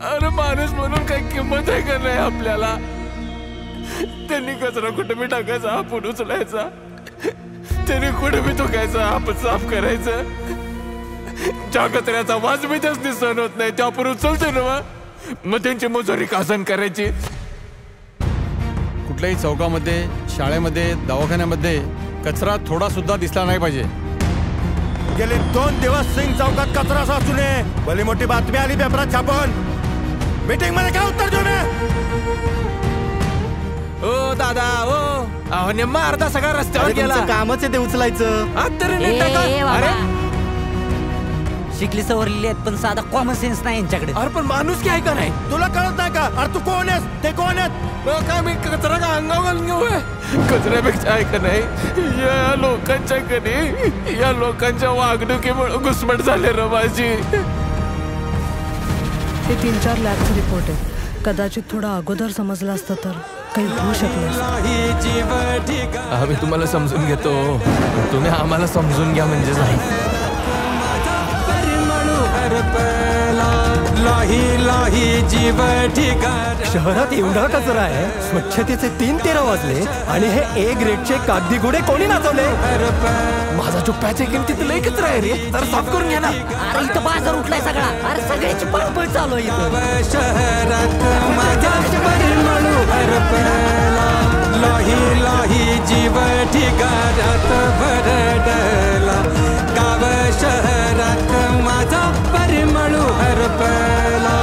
अरे माणूस म्हणून काही किंमत आहे का नाही आपल्याला? त्यांनी कचरा कुठे मी टाकायचा, आपण उचलायचा. त्यांनी कुठे मी थुकायचा, आपण साफ करायचं. ज्या कचऱ्याचा वास मी त्याच सहन होत नाही, त्या आपण उचलते ना, मग त्यांची मजुरी कासन करायची. कुठल्याही चौकामध्ये, शाळेमध्ये, दवाखान्यामध्ये कचरा थोडा सुद्धा दिसला नाही पाहिजे. गेले 2 दिवस सिंग चौकात कचरा साचू नये. भली मोठी बातमी आली पेपरात छापून. मीटिंग मध्ये काय उत्तर देऊ नये? ओ दादा, ओ नेमका अर्धा सगळा रस्त्यावर गेला. कामच आहे ते उचलायचं. अरे शिकली सवरलेली आहेत पण साधा कॉमन सेन्स नाही यांच्याकडे. अरे पण माणूस की आहे का नाही? तुला कळत नाही का? अरे तू कोण आहेस? ते कोण आहेत? काय मी कचरा का अंगावर घालून घेऊ? कचऱ्यापेक्षा आहे का नाही, या लोकांच्या कधी या लोकांच्या वागणुकीमुळे घुसमट झाले रे माझी. हे 3-4 लॅबचे रिपोर्ट आहे. कदाचित थोडा अगोदर समजलं असतं तर काही होऊ शकलं. आम्ही तुम्हाला समजून घेतो, तुम्ही आम्हाला समजून घ्या म्हणजे झालं. शहरात एवढा कचरा आहे, स्वच्छतेचे 3-13 वाजले आणि हे ए ग्रेडचे कागदी घोडे कोणी नाचवले? माझा जो पॅच आहे किमतीत लय कचरा आहे रे, तर साफ करून घ्या ना. अरे इथं बाजार उठलाय सगळा. अरे सगळ्याची पळपळ चालू आहे इथं. जीव ठिकाणात भरडला. गाव शहरात माझा परिमळ हरपला.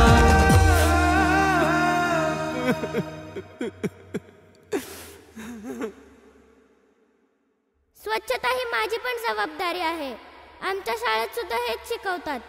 स्वच्छता ही माझी पण जबाबदारी आहे. आमच्या शाळेत सुद्धा हेच शिकवतात.